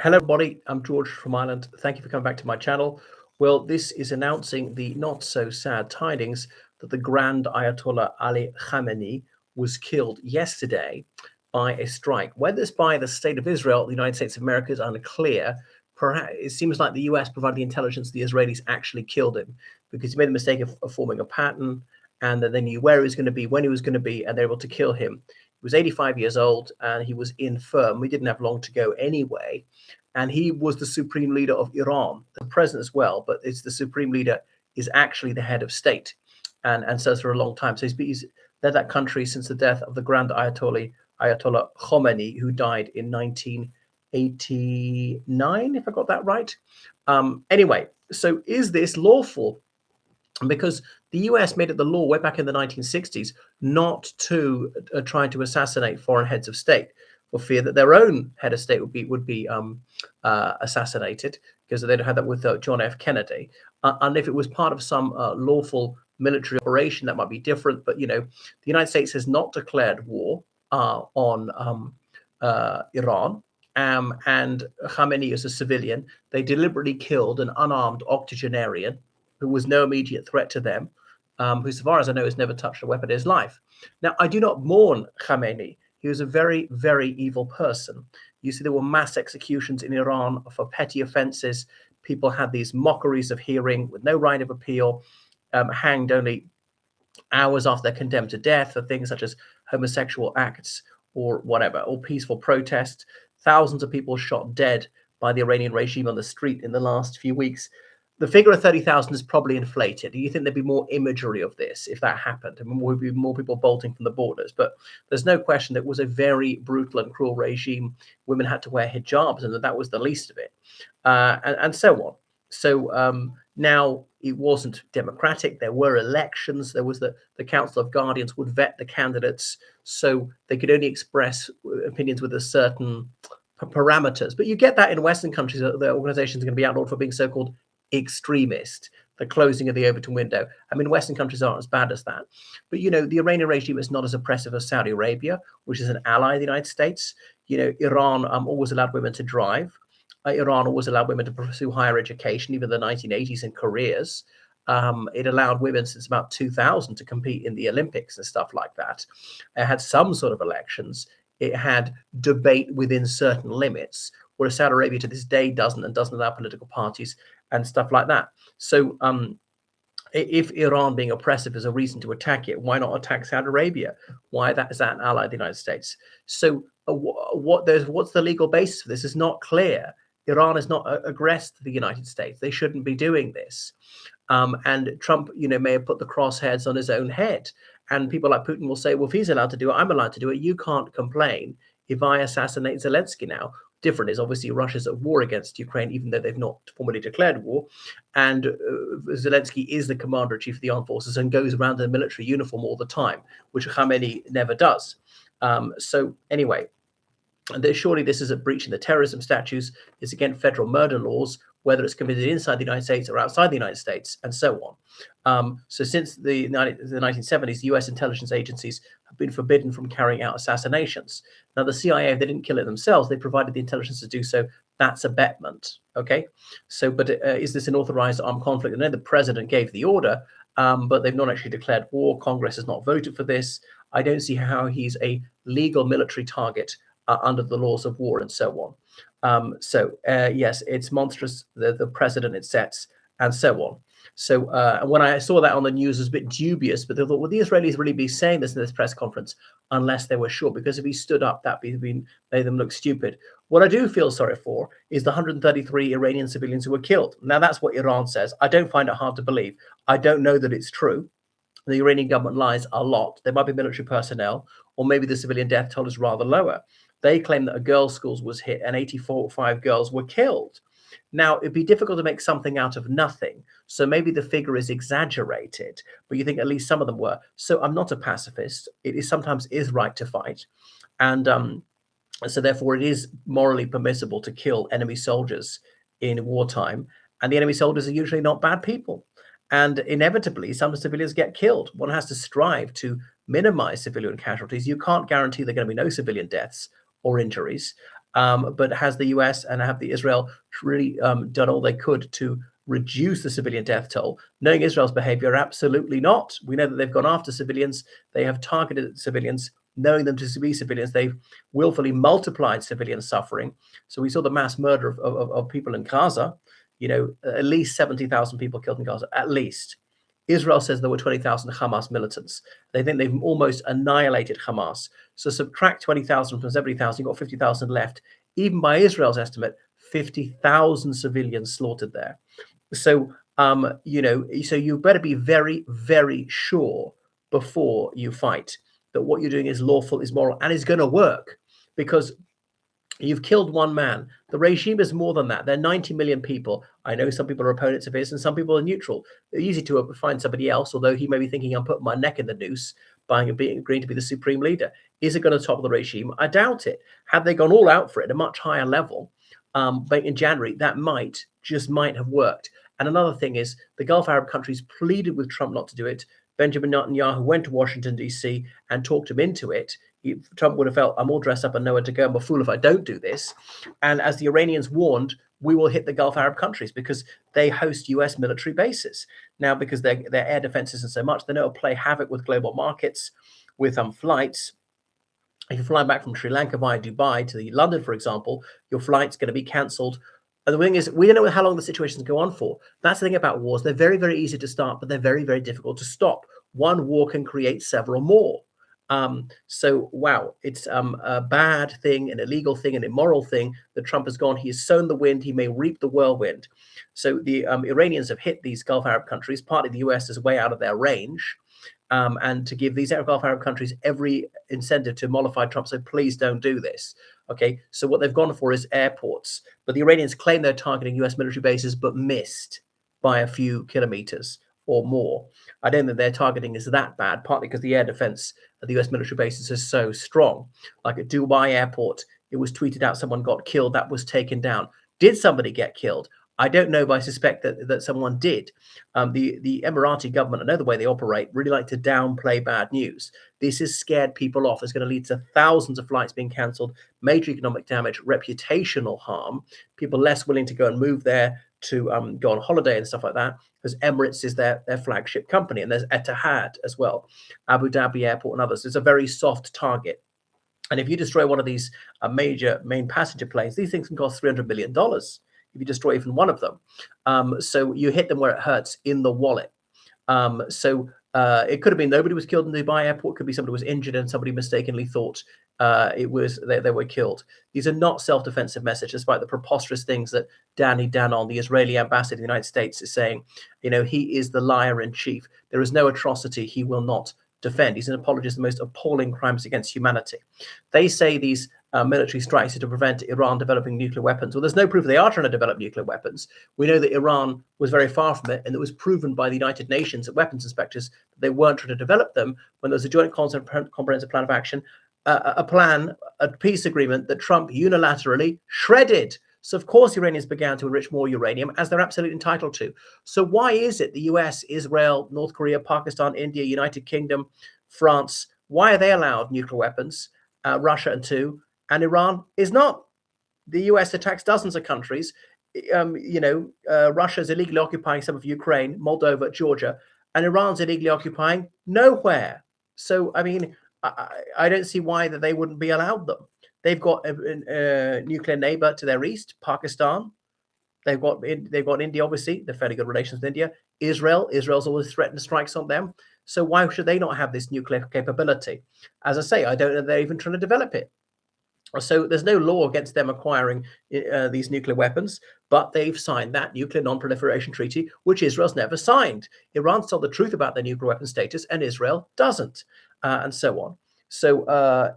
Hello, everybody. I'm George from Ireland. Thank you for coming back to my channel. Well, this is announcing the not so sad tidings that the Grand Ayatollah Ali Khamenei was killed yesterday by a strike. Whether it's by the State of Israel, the United States of America, is unclear. Perhaps it seems like the US provided the intelligence the Israelis actually killed him because he made the mistake of forming a pattern, and then they knew where he was going to be, when he was going to be, and they were able to kill him. He was 85 years old and he was infirm. We didn't have long to go anyway. And he was the supreme leader of Iran, the president as well, but it's the supreme leader is actually the head of state, and so for a long time. So he's led that country since the death of the Grand Ayatollah Khomeini, who died in 1989, if I got that right. Anyway, so is this lawful? Because the US made it the law way back in the 1960s not to try to assassinate foreign heads of state, for fear that their own head of state would be assassinated, because they had that with John F. Kennedy. And if it was part of some lawful military operation, that might be different. But the United States has not declared war on Iran. And Khamenei is a civilian. They deliberately killed an unarmed octogenarian who was no immediate threat to them, who, so far as I know, has never touched a weapon in his life. Now, I do not mourn Khamenei. He was a very, very evil person. You see, there were mass executions in Iran for petty offenses. People had these mockeries of hearing with no right of appeal, hanged only hours after they're condemned to death for things such as homosexual acts or whatever, or peaceful protest. Thousands of people shot dead by the Iranian regime on the street in the last few weeks. The figure of 30,000 is probably inflated. Do you think there'd be more imagery of this if that happened? I mean, would be more people bolting from the borders? But there's no question that it was a very brutal and cruel regime. Women had to wear hijabs, and that was the least of it, and so on. So now it wasn't democratic. There were elections. There was the Council of Guardians would vet the candidates, so they could only express opinions with a certain parameters. But you get that in Western countries. The organizations are going to be outlawed for being so-called extremist, the closing of the Overton window. I mean, Western countries aren't as bad as that. But, the Iranian regime is not as oppressive as Saudi Arabia, which is an ally of the United States. Iran always allowed women to drive. Iran always allowed women to pursue higher education, even in the 1980s, in careers. It allowed women since about 2000 to compete in the Olympics and stuff like that. It had some sort of elections. It had debate within certain limits, whereas Saudi Arabia to this day doesn't allow political parties and stuff like that. So if Iran being oppressive is a reason to attack it, why not attack Saudi Arabia? Why is that an ally of the United States? So what's the legal basis for this is not clear. Iran is not aggressed to the United States. They shouldn't be doing this. And Trump, may have put the crosshairs on his own head. And people like Putin will say, well, if he's allowed to do it, I'm allowed to do it. You can't complain if I assassinate Zelensky now. Different is obviously Russia's at war against Ukraine, even though they've not formally declared war. And Zelensky is the commander-in-chief of the armed forces and goes around in a military uniform all the time, which Khamenei never does. So anyway, surely this is a breach in the terrorism statutes. It's against federal murder laws, whether it's committed inside the United States or outside the United States, and so on. So since the 1970s, US intelligence agencies have been forbidden from carrying out assassinations. Now, the CIA, if they didn't kill it themselves, they provided the intelligence to do so. That's abetment, okay? So, but is this an authorized armed conflict? I know the president gave the order, but they've not actually declared war. Congress has not voted for this. I don't see how he's a legal military target under the laws of war and so on. Yes, it's monstrous, the precedent it sets and so on. So when I saw that on the news, it was a bit dubious, but they thought, would the Israelis really be saying this in this press conference unless they were sure? Because if he stood up, that made them look stupid. What I do feel sorry for is the 133 Iranian civilians who were killed. Now, that's what Iran says. I don't find it hard to believe. I don't know that it's true. The Iranian government lies a lot. There might be military personnel, or maybe the civilian death toll is rather lower. They claim that a girls' school was hit and 85 girls were killed. Now, it'd be difficult to make something out of nothing. So maybe the figure is exaggerated, but you think at least some of them were. So I'm not a pacifist. It sometimes is right to fight. And so therefore it is morally permissible to kill enemy soldiers in wartime. And the enemy soldiers are usually not bad people. And inevitably, some civilians get killed. One has to strive to minimize civilian casualties. You can't guarantee there are going to be no civilian deaths or injuries. But has the US and have the Israel really done all they could to reduce the civilian death toll? Knowing Israel's behavior, absolutely not. We know that they've gone after civilians. They have targeted civilians, knowing them to be civilians. They've willfully multiplied civilian suffering. So we saw the mass murder of people in Gaza. At least 70,000 people killed in Gaza, at least. Israel says there were 20,000 Hamas militants. They think they've almost annihilated Hamas. So subtract 20,000 from 70,000, you've got 50,000 left. Even by Israel's estimate, 50,000 civilians slaughtered there. So, so you better be very, very sure before you fight that what you're doing is lawful, is moral, and is going to work, because you've killed one man. The regime is more than that. They're 90 million people. I know some people are opponents of his and some people are neutral. They're easy to find somebody else, although he may be thinking, I'm putting my neck in the noose by agreeing to be the supreme leader. Is it going to topple the regime? I doubt it. Had they gone all out for it at a much higher level, back in January, that might have worked. And another thing is the Gulf Arab countries pleaded with Trump not to do it. Benjamin Netanyahu went to Washington, D.C. and talked him into it. Trump would have felt, I'm all dressed up and nowhere to go. I'm a fool if I don't do this. And as the Iranians warned, we will hit the Gulf Arab countries because they host US military bases. Now, because their air defense isn't so much, they know it'll play havoc with global markets, with flights. If you fly back from Sri Lanka via Dubai to London, for example, your flight's going to be cancelled. And the thing is, we don't know how long the situations go on for. That's the thing about wars. They're very, very easy to start, but they're very, very difficult to stop. One war can create several more. So, wow, it's a bad thing, an illegal thing, an immoral thing that Trump has gone. He has sown the wind. He may reap the whirlwind. So the Iranians have hit these Gulf Arab countries. Partly the US is way out of their range. And to give these Gulf Arab countries every incentive to mollify Trump. So please don't do this. Okay, so what they've gone for is airports. But the Iranians claim they're targeting US military bases, but missed by a few kilometers or more. I don't think their targeting is that bad, partly because the air defense of the US military bases is so strong. Like at Dubai airport, it was tweeted out someone got killed, that was taken down. Did somebody get killed? I don't know, but I suspect that someone did. The Emirati government, I know the way they operate, really like to downplay bad news. This has scared people off. It's going to lead to thousands of flights being cancelled, major economic damage, reputational harm, people less willing to go and move there to go on holiday and stuff like that, because Emirates is their flagship company, and there's Etihad as well, Abu Dhabi Airport and others. It's a very soft target. And if you destroy one of these major main passenger planes, these things can cost $300 million. If you destroy even one of them. So you hit them where it hurts, in the wallet. It could have been nobody was killed in the Dubai airport. It could be somebody was injured and somebody mistakenly thought they were killed. These are not self-defensive messages, despite the preposterous things that Danny Danon, the Israeli ambassador to the United States, is saying. He is the liar in chief. There is no atrocity he will not defend. He's an apologist of the most appalling crimes against humanity. They say these military strikes are to prevent Iran developing nuclear weapons. Well, there's no proof they are trying to develop nuclear weapons. We know that Iran was very far from it, and it was proven by the United Nations at weapons inspectors that they weren't trying to develop them when there was a joint comprehensive plan of action, a peace agreement that Trump unilaterally shredded. So, of course, Iranians began to enrich more uranium, as they're absolutely entitled to. So why is it the US, Israel, North Korea, Pakistan, India, United Kingdom, France, why are they allowed nuclear weapons, Russia and Iran is not? The US attacks dozens of countries. Russia is illegally occupying some of Ukraine, Moldova, Georgia, and Iran's illegally occupying nowhere. So, I mean, I don't see why that they wouldn't be allowed them. They've got a nuclear neighbor to their east, Pakistan. They've got India, obviously. They're fairly good relations with India. Israel's always threatened strikes on them. So why should they not have this nuclear capability? As I say, I don't know they're even trying to develop it. So there's no law against them acquiring these nuclear weapons, but they've signed that nuclear non-proliferation treaty, which Israel's never signed. Iran's told the truth about their nuclear weapon status, and Israel doesn't, and so on. So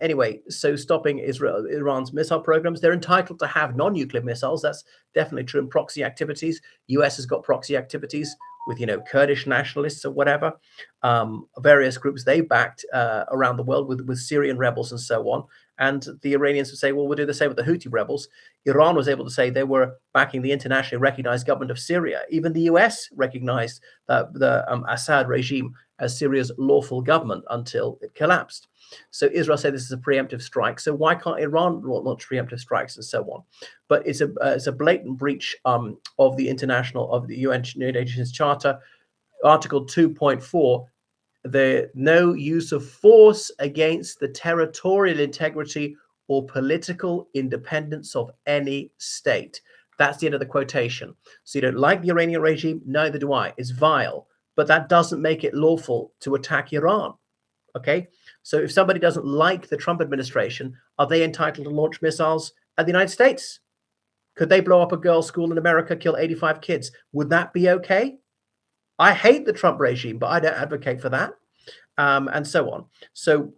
anyway, so stopping Iran's missile programs, they're entitled to have non-nuclear missiles. That's definitely true in proxy activities. US has got proxy activities with, Kurdish nationalists or whatever, various groups they backed around the world with Syrian rebels and so on. And the Iranians would say, well, we'll do the same with the Houthi rebels. Iran was able to say they were backing the internationally recognized government of Syria. Even the US recognized the Assad regime as Syria's lawful government until it collapsed. So Israel said this is a preemptive strike. So why can't Iran launch preemptive strikes and so on? But it's a blatant breach of the UN United Nations Charter, Article 2.4. The no use of force against the territorial integrity or political independence of any state. That's the end of the quotation. So you don't like the Iranian regime? Neither do I. It's vile. But that doesn't make it lawful to attack Iran. Okay? So if somebody doesn't like the Trump administration, are they entitled to launch missiles at the United States? Could they blow up a girls' school in America, kill 85 kids? Would that be okay? I hate the Trump regime, but I don't advocate for that, and so on. So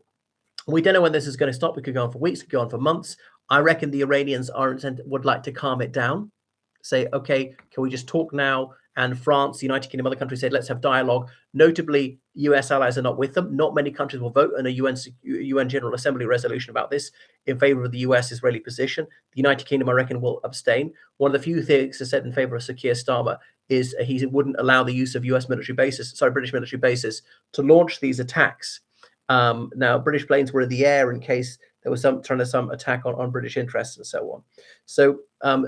we don't know when this is going to stop. It could go on for weeks, it could go on for months. I reckon the Iranians would like to calm it down, say, okay, can we just talk now? And France, the United Kingdom, other countries said, let's have dialogue. Notably, US allies are not with them. Not many countries will vote on a UN General Assembly resolution about this in favor of the US-Israeli position. The United Kingdom, I reckon, will abstain. One of the few things that said in favor of Sir Keir Starmer is he wouldn't allow the use of British military bases to launch these attacks. Now, British planes were in the air in case there was some attack on British interests and so on. So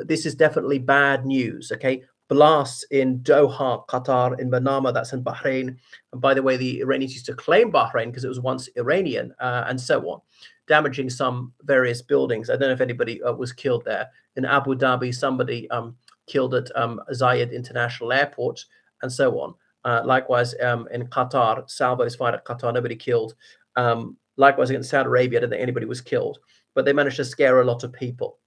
this is definitely bad news. Okay, blasts in Doha, Qatar, in Manama, that's in Bahrain. And by the way, the Iranians used to claim Bahrain because it was once Iranian, and so on, damaging some various buildings. I don't know if anybody was killed there. In Abu Dhabi, somebody killed at Zayed International Airport, and so on. Likewise, in Qatar, salvos fired at Qatar, nobody killed. Likewise, against Saudi Arabia, I don't think anybody was killed, but they managed to scare a lot of people.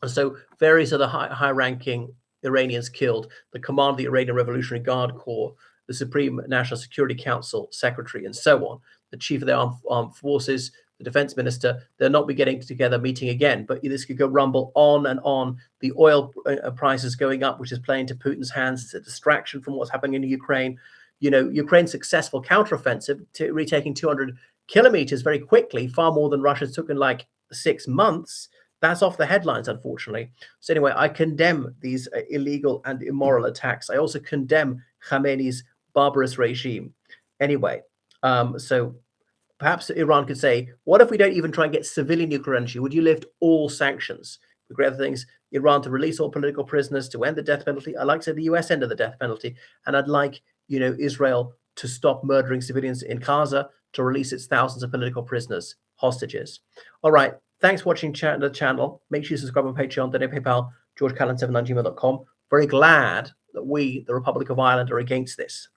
So various other high-ranking Iranians killed, the commander of the Iranian Revolutionary Guard Corps, the Supreme National Security Council secretary, and so on, the chief of the armed forces, the defense minister. They'll not be getting together, meeting again, but this could go rumble on and on. The oil prices going up, which is playing to Putin's hands. It's a distraction from what's happening in Ukraine. You know, Ukraine's successful counteroffensive, retaking 200 kilometers very quickly, far more than Russia took in like 6 months. That's off the headlines, unfortunately. So anyway, I condemn these illegal and immoral attacks. I also condemn Khamenei's barbarous regime. Anyway, so perhaps Iran could say, what if we don't even try and get civilian nuclear energy? Would you lift all sanctions? The great things, Iran to release all political prisoners, to end the death penalty. I'd like to say the US end of the death penalty. And I'd like, Israel to stop murdering civilians in Gaza, to release its thousands of political prisoners, hostages. All right. Thanks for watching the channel. Make sure you subscribe on Patreon, donate PayPal, georgecallan7@gmail.com. Very glad that we, the Republic of Ireland, are against this.